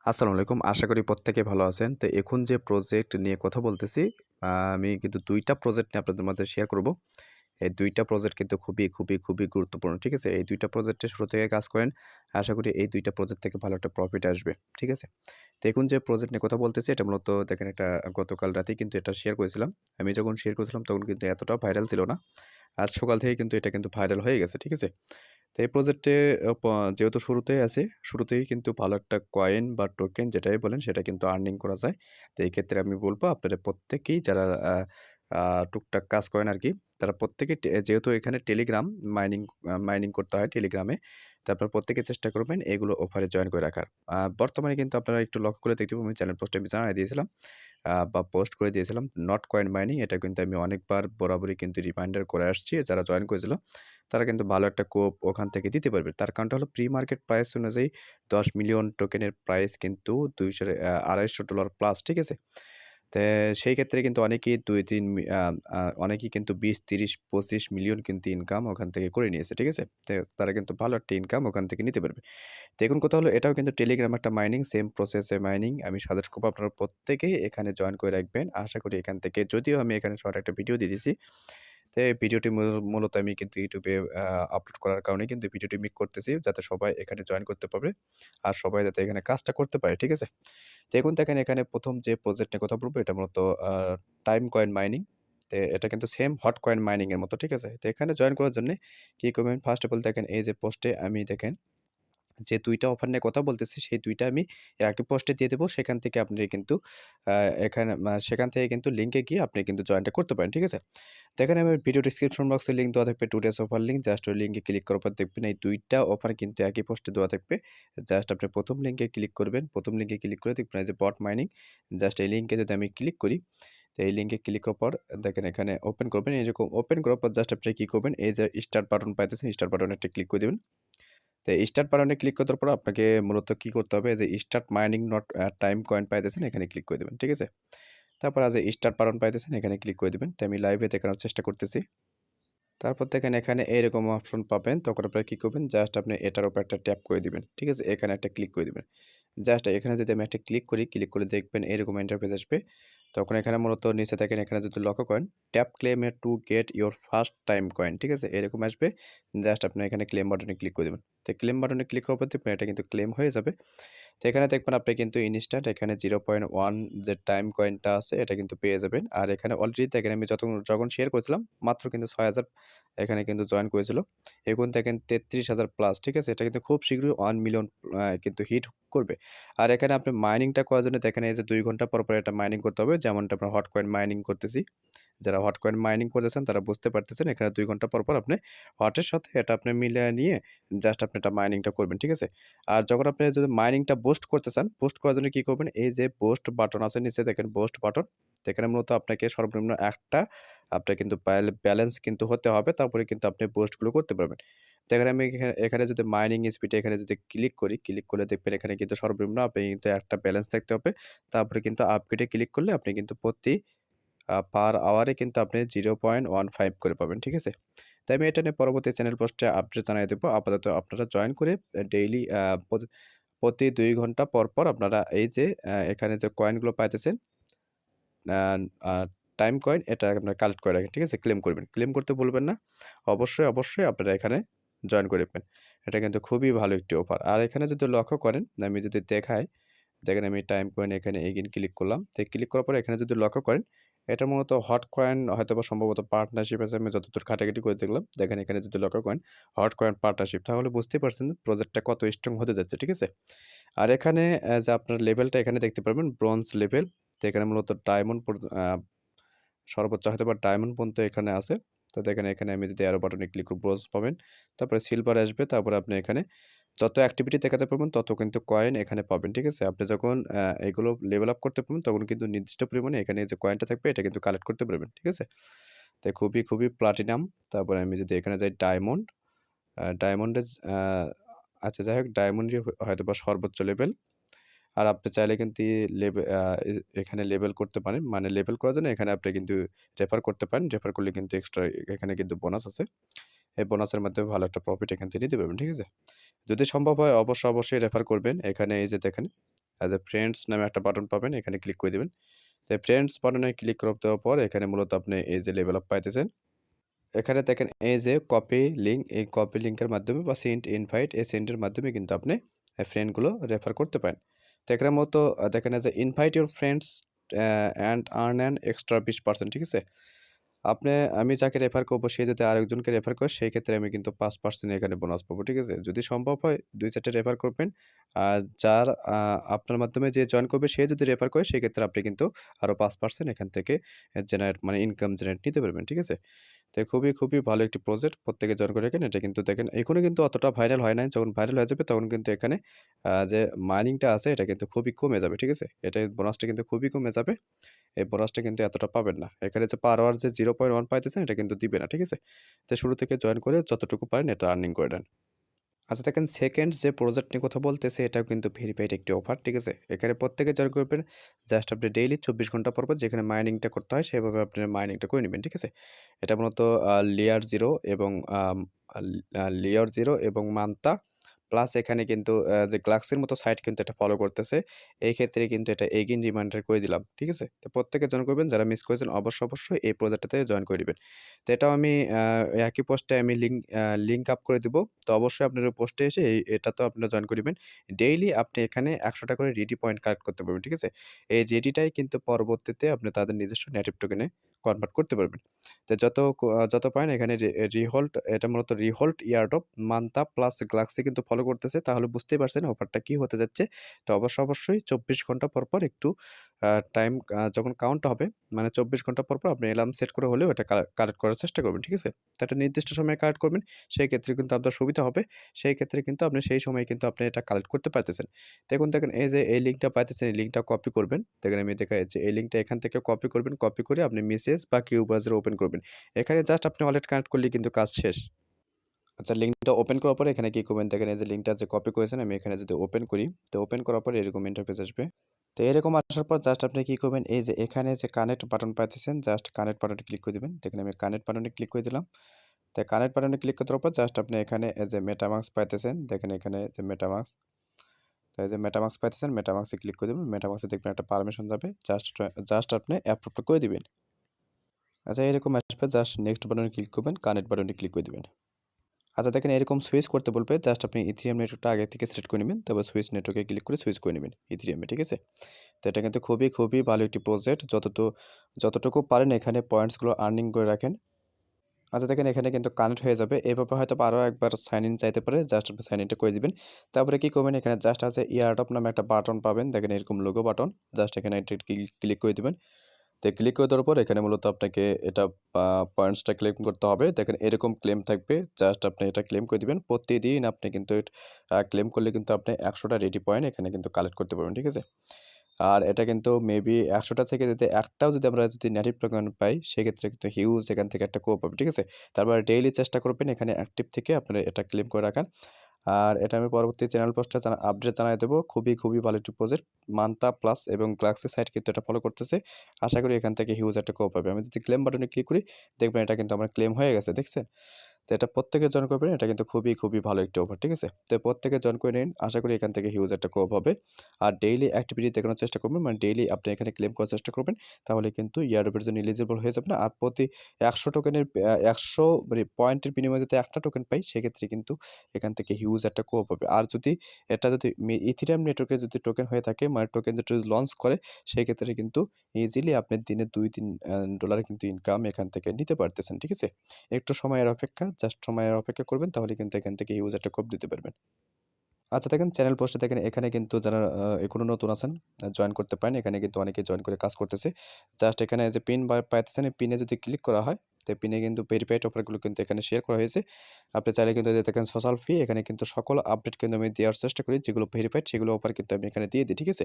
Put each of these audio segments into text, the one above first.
আসসালামু আলাইকুম। আশা করি প্রত্যেকে ভালো আছেন। তো এখন যে প্রজেক্ট নিয়ে কথা বলতেছি, আমি কিন্তু ২ টা প্রজেক্ট নিয়ে আপনাদের মাঝে শেয়ার করব। এই ২ টা প্রজেক্ট কিন্তু খুবই গুরুত্বপূর্ণ। ঠিক আছে? এই ২ টা প্রজেক্টে শুরু থেকে কাজ করেন। আশা করি এই ২ টা প্রজেক্ট থেকে ভালো একটা প্রফিট আসবে। ঠিক আছে? তো এখন যে প্রজেক্ট নিয়ে কথা বলতেছি এটা মূলত দেখেন এটা গতকাল রাতেই কিন্তু এটা শেয়ার করেছিলাম। আমি যখন শেয়ার করেছিলাম তখন কিন্তু এতটাও ভাইরাল ছিল না। আজ সকাল থেকে কিন্তু এটা কিন্তু ভাইরাল হয়ে গেছে। ঠিক আছে? তো এই প্রজেক্টে যেহেতু শুরুতেই আছে, শুরুতেই কিন্তু ভালো একটা কয়েন বা টোকেন যেটাই বলেন সেটা কিন্তু আর্নিং করা যায়। তো এই ক্ষেত্রে আমি বলব আপনারা প্রত্যেকেই যারা আ আ টুকটাক কাজ করেন আরকি, তারা প্রত্যেকেই যেহেতু এখানে টেলিগ্রাম মাইনিং করতে হয় টেলিগ্রামে। তো আপনারা প্রত্যেকে চেষ্টা করবেন এগুলো অফারে জয়েন করে রাখার। বর্তমানে কিন্তু আপনারা একটু লক্ষ্য করে দেখতে পাবেন আমি চ্যানেল পোস্টে আমি জানায় দিয়েছিলাম বা পোস্ট করে দিয়েছিলাম নট কয়েন মাইনিং এটা কিন্তু আমি অনেকবার বরাবরই কিন্তু রিমাইন্ডার করে আসছি। যারা জয়েন করেছিল তারা কিন্তু ভালো একটা কোপ ওখান থেকে দিতে পারবে। তার কারণটা হলো প্রি মার্কেট প্রাইস অনুযায়ী ১০ মিলিয়ন টোকেনের প্রাইস কিন্তু $২৫০ প্লাস, ঠিক আছে? তে সেই ক্ষেত্রে কিন্তু অনেকেই ২-৩ মি আ আ অনেকেই কিন্তু ২০, ৩০, ২৫ মিলিয়ন কিন্তু ইনকাম ওখান থেকে করে নিয়েছে, ঠিক আছে? তারা কিন্তু ভালো একটা ইনকাম ওখান থেকে নিতে পারবে। দেখুন কথা হলো এটাও কিন্তু টেলিগ্রাম একটা মাইনিং, সেম প্রসেসে মাইনিং। আমি সাজেস্ট করব আপনারা প্রত্যেকেই এখানে জয়েন করে রাখবেন। আশা করি এখান থেকে যদিও আমি এখানে শর্ট একটা ভিডিও দিয়ে দিছি। তো এই ভিডিওটি মূলত আমি কিন্তু YouTube এ আপলোড করার কারণেই কিন্তু ভিডিওটি মেক করতেছি যাতে সবাই এখানে জয়েন করতে পারবে। আর সবাই যাতে এখানে কাজটা করতে পারে, ঠিক আছে? দেখুন দেখেন এখানে ১ম যে প্রজেক্ট নিয়ে কথা বলব এটা মূলত আ টাইম কয়েন মাইনিং। এটা কিন্তু সেম হট কয়েন মাইনিং এর মতো, ঠিক আছে? তো এখানে জয়েন করার জন্যে কি করবেন ফার্স্ট অফ অল দেখেন এই যে পোস্টে আমি দেখেন যে ২ টা অফার নিয়ে কথা বলতেছি, সেই ২ টা আমি একই পোস্টে দিয়ে দেবো। সেখান থেকে আপনি কিন্তু আ এখানে সেখান থেকে কিন্তু লিঙ্কে গিয়ে আপনি কিন্তু জয়েনটা করতে পারেন। ঠিক আছে? তো এখানে আমি ভিডিও ডেসক্রিপশন বক্সে লিঙ্ক দেওয়া থাকবে 2 ডেজ অফার লিঙ্ক। জাস্ট ওই লিঙ্কে ক্লিক করার পর দেখবেন এই ২ টা অফার কিন্তু একই পোস্টে দেওয়া থাকবে। জাস্ট আপনি ১ম লিঙ্কে ক্লিক করবেন। ১ম লিঙ্কে ক্লিক করে দেখবেন এই যে বট মাইনিং। জাস্ট এই লিঙ্কে যদি আমি ক্লিক করি, তো এই লিঙ্কে ক্লিক করার পর দেখেন এখানে ওপেন করবেন। এরকম ওপেন করার পর জাস্ট আপনি কি করবেন, এই যে স্টার্ট বাটন পাইতেছেন, স্টার্ট বাটনে একটা ক্লিক করে দিবেন। তো স্টার্ট বাটনে ক্লিক করার পর আপনাকে মূলত কি করতে হবে যে start mining not time coin পাইতেছেন এখানে ক্লিক করে দিবেন। ঠিক আছে? তারপর স্টার্ট বাটন পাইতেছেন এখানে ক্লিক করে দিবেন। তো আমি লাইভে দেখানোর চেষ্টা করতেছি। তারপর দেখেন এখানে এরকম অপশন পাবেন। তখন আপনারা কি করবেন জাস্ট আপনি এটার উপর একটা ট্যাপ করে দিবেন। ঠিক আছে? এখানে একটা ক্লিক করে দিবেন। জাস্ট এখানে যদি আমি একটা ক্লিক করি, ক্লিক করলে দেখবেন এরকম ইন্টারফেস আসবে। তখন এখানে মূলত নিচে দেখেন এখানে যদি লক্ষ্য করেন tap claim A to get your first time coin. ঠিক আছে? এরকম আসবে। জাস্ট আপনি এখানে ক্লেম বাটনে ক্লিক করে দিবেন। তো ক্লেম বাটনে ক্লিক করার পর দেখবেন এটা কিন্তু ক্লেম হয়ে যাবে। তো এখানে দেখবেন আপনি কিন্তু ইনস্ট্যান্ট এখানে 0.1 যে টাইম কয়েনটা আছে এটা কিন্তু পেয়ে যাবেন। আর এখানে অলরেডি দেখেন আমি যখন শেয়ার করেছিলাম মাত্র কিন্তু ৬,০০০ এখানে কিন্তু জয়েন করেছিল। এখন দেখেন ৩৩,০০০ প্লাস, ঠিক আছে? এটা কিন্তু খুব শীঘ্রই 1 মিলিয়ন কিন্তু হিট করবে। আর এখানে আপনি মাইনিংটা করার জন্য দেখেন এই যে ২ ঘন্টা পর এটা মাইনিং করতে হবে। যেমনটা আমরা হট কয়েন মাইনিং করতেছি। যারা হট কয়েন মাইনিং করতেছেন তারা বুঝতে পারতেছেন এখানে ২ ঘন্টা পর আপনি হটের সাথে এটা আপনি মিলায়া নিয়ে জাস্ট আপনি এটা মাইনিংটা করবেন। ঠিক আছে? আর যখন আপনি যদি মাইনিংটা বুস্ট করতে চান, বুস্ট করার জন্য কি করবেন? এই যে বুস্ট বাটন আছে নিচে দেখেন বুস্ট বাটন। তো এখানে মূলত আপনাকে সর্বনিম্ন একটা আপনার কিন্তু ব্যালেন্স কিন্তু হতে হবে। তারপরে কিন্তু আপনি বুস্ট গুলো করতে পারবেন। তো এখানে আমি এখানে যদি মাইনিং স্পিড এখানে যদি ক্লিক করি, ক্লিক করলে দেখবেন এখানে কিন্তু সর্বনিম্ন আপনি কিন্তু একটা ব্যালেন্স থাকতে হবে। তারপরে কিন্তু আপগ্রেড এ ক্লিক করলে আপনি কিন্তু প্রতি পার আওয়ারে কিন্তু আপনি 0.15 করে পাবেন। ঠিক আছে? তাই আমি এটা নিয়ে পরবর্তী চ্যানেল পোস্টে আপডেট জানিয়ে দেব। আপাতত আপনারা জয়েন করে ডেইলি প্রতি ২ ঘন্টা পর আপনারা এই যে এখানে যে কয়েনগুলো পাইতেছেন আ আ টাইম কয়েন এটা আপনারা কালেক্ট করে রাখেন। ঠিক আছে? ক্লেম করবেন। ক্লেম করতে ভুলবেন না। অবশ্যই আপনারা এখানে জয়েন করে রাখবেন। এটা কিন্তু খুবই ভালো একটি অফার। আর এখানে যদি লক্ষ্য করেন, আমি যদি দেখাই, দেখেন আমি টাইম কয়েন এখানে এগেইন ক্লিক করলাম। তো ক্লিক করার পরে এখানে যদি লক্ষ্য করেন, এটা মূলত হট কয়েন হয়তোবা সম্ভবত পার্টনারশিপ আছে আমি যতদূর ঘাটাঘাটি করে দেখলাম। দেখেন এখানে যদি লক্ষ্য করেন হট কয়েন পার্টনারশিপ তাহলে বুঝতেই পারছেন প্রজেক্টটা কত স্ট্রং হতে যাচ্ছে। ঠিক আছে? আর এখানে যে আপনার লেভেলটা এখানে দেখতে পারবেন ব্রোঞ্জ লেভেল। তো এখানে মূলত ডায়মন্ড সর্বোচ্চ হয়তোবা ডায়মন্ড পর্যন্ত এখানে আছে। তো দেখেন এখানে আমি যদি অ্যারো বাটনে ক্লিক করব ব্রোঞ্জ পাবেন। তারপরে সিলভার আসবে। তারপরে আপনি এখানে যত অ্যাক্টিভিটি দেখাতে পারবেন তত কিন্তু কয়েন এখানে পাবেন। ঠিক আছে? আপনি যখন এগুলো লেভেল আপ করতে পারবেন তখন কিন্তু নির্দিষ্ট পরিমাণে এখানে যে কয়েনটা থাকবে এটা কিন্তু কালেক্ট করতে পারবেন। ঠিক আছে? তো খুবই প্লাটিনাম। তারপরে আমি যদি এখানে যাই ডায়মন্ড, ডায়মন্ডে আ আচ্ছা যাই হোক ডায়মন্ডই হয়তোবা সর্বোচ্চ লেভেল। আর আপনি চাইলে কিন্তু লেবে আ এ এখানে লেবেল করতে পারেন। মানে লেবেল করার জন্য এখানে আপনি কিন্তু রেফার করতে পারেন। রেফার করলে কিন্তু এক্সট্রা এখানে কিন্তু বোনাস আছে। এই বোনাসের মাধ্যমে ভালো একটা প্রফিট এখান থেকে নিতে পারবেন। ঠিক আছে? যদি সম্ভব হয় অবশ্যই রেফার করবেন। এখানে এই যে দেখেন যে ফ্রেন্ডস নামে একটা বাটন পাবেন, এখানে ক্লিক করে দিবেন। তো ফ্রেন্ডস বাটনে ক্লিক দেওয়ার পর এখানে মূলত আপনি এই যে লেভেল আপ পাইতেছেন। এখানে দেখেন এই যে কপি লিঙ্ক, এই কপি লিঙ্কের মাধ্যমে বা সেন্ড ইনভাইট, এই সেন্ডের মাধ্যমে কিন্তু আপনি ফ্রেন্ডগুলো রেফার করতে পারেন। তো এখানের মতো দেখেন এই যে invite your friends and earn an extra 20%, ঠিক আছে? আমি যাকে রেফার করব সে যদি আরেকজনকে রেফার করে সেই ক্ষেত্রে আমি কিন্তু 5% এখানে বোনাস পাবো, ঠিক আছে? যদি সম্ভব হয় ২-৪ টা রেফার করবেন। আর যার আপনার মাধ্যমে যে জয়েন করবে সে যদি রেফার করে সেক্ষেত্রে আপনি কিন্তু আরো 5% এখান থেকে জেনারেট মানে ইনকাম জেনারেট নিতে পারবেন, ঠিক আছে? তো খুবই ভালো একটি প্রজেক্ট, প্রত্যেকে জয়েন করে রাখেন। এটা কিন্তু দেখেন এখনো কিন্তু অতটা ভাইরাল হয় নাই। যখন ভাইরাল হয়ে যাবে তখন কিন্তু এখানে যে মাইনিংটা আছে এটা কিন্তু খুবই কমে যাবে, ঠিক আছে? বোনাসটা কিন্তু খুবই কমে যাবে। এই বোনাসটা কিন্তু এতটা পাবেন না। এখানে যে পার আওয়ার যে 0.1 পাইতেছেন এটা কিন্তু দিবে না, ঠিক আছে? তো শুরু থেকে জয়েন করে যতটুকু পারেন এটা আর্নিং করে নেন। আচ্ছা দেখেন, সেকেন্ড যে প্রজেক্ট নিয়ে কথা বলতেছি এটাও কিন্তু ভেরিফাইড একটি অফার, ঠিক আছে? এখানে প্রত্যেকে জয়েন করবেন। জাস্ট আপনি ডেইলি 24 ঘন্টা পর যেখানে মাইনিংটা করতে হয় সেভাবে আপনি মাইনিংটা করে নিবেন, ঠিক আছে? এটা মূলত লেয়ার 0 এবং লেয়ার 0 এবং মান্তা প্লাস এখানে কিন্তু যে গ্লাক্সের মতো সাইট কিন্তু এটা ফলো করতেছে। এই ক্ষেত্রে কিন্তু এটা এগেইন রিমাইন্ডার করে দিলাম, ঠিক আছে? তো প্রত্যেকে জয়েন করবেন। যারা মিস করেছেন অবশ্যই এই প্রজেক্টটাতে জয়েন করে দিবেন। তো এটাও আমি একই পোস্টে আমি লিঙ্ক আপ করে দিব। তো অবশ্যই আপনার ওই পোস্টে এসে এটাতেও আপনারা জয়েন করিবেন। ডেইলি আপনি এখানে ১০০ টা করে রেডি পয়েন্ট কালেক্ট করতে পারবেন, ঠিক আছে? এই রেডিটাই কিন্তু পরবর্তীতে আপনি তাদের নিজস্ব নেটিভ টোকেনে কনভার্ট করতে পারবেন। তো যত পারেন এখানে রিহোল্ড, এটা মূলত রিহোল্ড এয়ারড্রপ মান্তা প্লাস গ্লাক্সি কিন্তু ফলো করতেছে। তাহলে বুঝতেই পারছেন অফারটা কি হতে যাচ্ছে। তো অবশ্যই ২৪ ঘন্টা পর একটু টাইম যখন কাউন্ট হবে মানে ২৪ ঘন্টা পর আপনি অ্যালার্ম সেট করে হলেও এটা কালেক্ট করার চেষ্টা করবেন, ঠিক আছে? তো একটা নির্দিষ্ট সময়ে কালেক্ট করবেন। সেই ক্ষেত্রে কিন্তু আপনার সুবিধা হবে। সেই ক্ষেত্রে কিন্তু আপনি সেই সময়ে কিন্তু আপনি এটা কালেক্ট করতে পারতেছেন। দেখেন এই যে এই লিঙ্কটা পাইতেছেন, এই লিঙ্কটা কপি করবেন। দেখেন আমি দেখাচ্ছি, এই লিঙ্কটা এখান থেকে কপি করবেন। কপি করে আপনি মেসেজ বা কিউ ব্রাউজার ওপেন করবেন। এখানে জাস্ট আপনি ওয়ালেট কানেক্ট করলেই কিন্তু কাজ শেষ। আচ্ছা, লিঙ্কটা ওপেন করার পরে এখানে কি করবেন, দেখেন এই যে লিঙ্কটা যে কপি করেছেন আমি এখানে যদি ওপেন করি, তো ওপেন করার পরে এরকম ইন্টারফেস আসবে। তো এরকম আসার পর জাস্ট আপনি কি করবেন, এই যে এখানে যে কানেক্ট বাটন পাইতেছেন জাস্ট কানেক্ট বাটনে ক্লিক করে দিবেন। দেখেন আমি কানেক্ট বাটনে ক্লিক করে দিলাম। তো কানেক্ট বাটনে ক্লিক করার পর জাস্ট আপনি এখানে এই যে মেটামাস্ক পাইতেছেন, দেখেন এখানে যে মেটামাস্ক, তো এই যে মেটামাস্ক পাইতেছেন, মেটামাস্কে ক্লিক করে দিবেন। মেটামাস্কে দেখবেন একটা পারমিশন যাবে, জাস্ট আপনি অ্যাপ্রুভটা করে দিবেন। আচ্ছা এরকম আসবে, জাস্ট নেক্সট বাটনে ক্লিক করবেন, কানেক্ট বাটনে ক্লিক করে দিবেন। আচ্ছা দেখেন এরকম সুইচ করতে বলবে, জাস্ট আপনি ইথিরিয়াম নেটওয়ার্কটা আগে থেকে সিলেক্ট করে নেবেন, তারপর সুইচ নেটওয়ার্কে ক্লিক করে সুইচ করে নেবেন ইথিরিয়ামে, ঠিক আছে? তো এটা কিন্তু খুবই ভালো একটি প্রজেক্ট। যতটুকু পারেন এখানে পয়েন্টসগুলো আর্নিং করে রাখেন। আচ্ছা দেখেন এখানে কিন্তু কানেক্ট হয়ে যাবে। এভাবে হয়তোবা আরও একবার সাইন ইন চাইতে পারে। জাস্ট আপনি সাইন ইনটা করে দিবেন। তারপরে কি করবেন, এখানে জাস্ট আছে এয়ারড্রপ নামে একটা বাটন পাবেন। দেখেন এরকম লোগো বাটন। জাস্ট এখানে এটা ক্লিক করে দিবেন। তো ক্লিক করে দেওয়ার পর এখানে মূলত আপনাকে এটা পয়েন্টসটা ক্লেম করতে হবে। দেখেন এরকম ক্লেম থাকবে। জাস্ট আপনি এটা ক্লেম করে দিবেন। প্রতিদিন আপনি কিন্তু ক্লেম করলে কিন্তু আপনি ১০০ টা রেডি পয়েন্ট এখানে কিন্তু কালেক্ট করতে পারবেন, ঠিক আছে? আর এটা কিন্তু মেবি ১০০ টা থেকে যদি একটাও যদি আমরা যদি নেটিভ টোকেন পাই সেক্ষেত্রে কিন্তু হিউজ এখান থেকে একটা কোপ পাবে, ঠিক আছে? তারপরে ডেইলি চেষ্টা করবেন এখানে অ্যাক্টিভ থেকে আপনারা এটা ক্লেম করে রাখার। আর এটা আমি পরবর্তী চ্যানেল পোস্টে আপডেট জানায় দেবো। খুবই ভালো একটি প্রজেক্ট। মান্তা প্লাস এবং গ্লাক্সি সাইট কিন্তু এটা ফলো করতেছে। আশা করি এখান থেকে হিউজ একটা কোপ পাবে। আমি যদি ক্লেম বাটনে ক্লিক করি দেখবেন এটা কিন্তু আমার ক্লেম হয়ে গেছে, দেখছেন? তো এটা প্রত্যেকে জয়েন করবেন। এটা কিন্তু খুবই ভালো একটি অফার, ঠিক আছে? তো প্রত্যেকে জয়েন করে নিন। আশা করি এখান থেকে হিউজ একটা কোপ হবে। আর ডেইলি অ্যাক্টিভিটি দেখানোর চেষ্টা করবেন। মানে ডেইলি আপনি এখানে ক্লেম করার চেষ্টা করবেন। তাহলে কিন্তু ইয়ারড্রপের জন্য এলিজিবল হয়ে যাবেন। আর প্রতি ১০০ টোকেনের ১০০ মানে পয়েন্টের বিনিময়ে যদি একটা টোকেন পাই সেক্ষেত্রে কিন্তু এখান থেকে হিউজ একটা কোপ হবে। আর যদি এটা যদি ইথিরিয়াম নেটওয়ার্কে যদি টোকেন হয়ে থাকে, মানে টোকেন যদি লঞ্চ করে সেক্ষেত্রে কিন্তু ইজিলি আপনি দিনে ২-৩ ডলার কিন্তু ইনকাম এখান থেকে নিতে পারতেছেন, ঠিক আছে? একটু সময়ের অপেক্ষা, জাস্ট সময়ের অপেক্ষা করবেন তাহলে কিন্তু এখান থেকে হিউজ একটা কোপ দিতে পারবেন। আচ্ছা দেখেন চ্যানেল পোস্টে দেখেন এখানে কিন্তু যারা এখনো নতুন আছেন জয়েন করতে পারেন। এখানে কিন্তু অনেকে জয়েন করে কাজ করতেছে। জাস্ট এখানে যে পিন পাইতেছেন, এই পিনে যদি ক্লিক করা হয়, তো পিনে কিন্তু ভেরিফাইড অফারগুলো কিন্তু এখানে শেয়ার করা হয়েছে। আপনি চাইলে কিন্তু যে দেখেন সোশ্যাল ফি, এখানে কিন্তু সকল আপডেট কিন্তু আমি দেওয়ার চেষ্টা করি। যেগুলো ভেরিফাইড সেগুলো অফার কিন্তু আমি এখানে দিয়ে দিই, ঠিক আছে?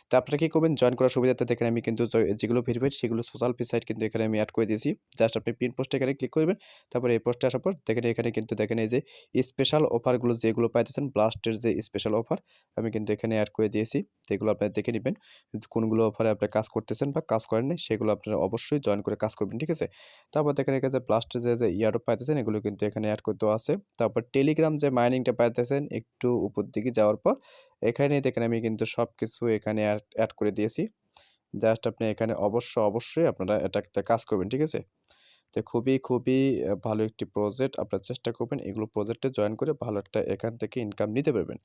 তো আপনারা কি করবেন, জয়েন করার সুবিধার্থে দেখেন আমি কিন্তু যেগুলো ভেরিফাইড সেগুলো সোশ্যাল ফি সাইট কিন্তু এখানে আমি এড করে দিয়েছি। জাস্ট আপনি পিন পোস্টে এখানে ক্লিক করবেন। তারপরে এই পোস্টে আসার পর দেখেন এখানে কিন্তু দেখেন এই যে স্পেশাল অফারগুলো যেগুলো পাইতেছেন, ব্লাস্টের যে স্পেশাল অফার আমি কিন্তু এখানে এড করে দিয়েছি। তো এগুলো আপনারা দেখে নিবেন। কোনগুলো অফারে আপনি কাজ করতেছেন বা কাজ করেন নাই সেগুলো আপনারা অবশ্যই জয়েন করে কাজ করবেন, ঠিক আছে? তারপর দেখেন দেখেন এখানে যে ব্লাস্টের যে ইয়ারড্রপ পাইতেছেন এগুলো কিন্তু এখানে অ্যাড করে দেওয়া আছে। তারপর টেলিগ্রাম যে মাইনিংটা পাইতেছেন একটু উপর দিকে যাওয়ার পর এখানে দেখেন আমি কিন্তু সবকিছু এখানে অ্যাড করে দিয়েছি। জাস্ট আপনি এখানে অবশ্যই আপনারা এটাতে কাজ করবেন, ঠিক আছে? তো খুবই ভালো একটি প্রজেক্ট। আপনারা চেষ্টা করবেন এগুলো প্রজেক্টে জয়েন করে ভালো একটা এখান থেকে ইনকাম নিতে পারবেন।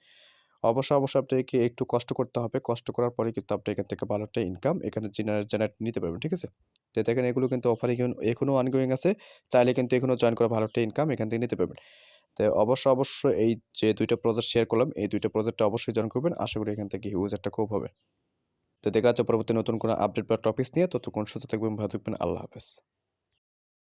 অবশ্যই আপনাকে একটু কষ্ট করতে হবে। কষ্ট করার পরে কিন্তু আপনি এখান থেকে ভালো একটা ইনকাম এখানে জেনারেট নিতে পারবেন, ঠিক আছে? তো দেখেন এগুলো কিন্তু অফার এখনো অনগোয়িং আছে। চাইলে কিন্তু এখনো জয়েন করে ভালো একটা ইনকাম এখান থেকে নিতে পারবেন। তো অবশ্যই এই যে ২ টা প্রজেক্ট শেয়ার করলাম, এই ২ টা প্রজেক্টে অবশ্যই জয়েন করবেন। আশা করি এখান থেকে হিউজ একটা খুব হবে। তো দেখা হচ্ছে পরবর্তী নতুন কোনো আপডেট বা টপিকস নিয়ে। ততক্ষণ সুস্থ থাকবেন, ভালো থাকবেন। আল্লাহ হাফেজ।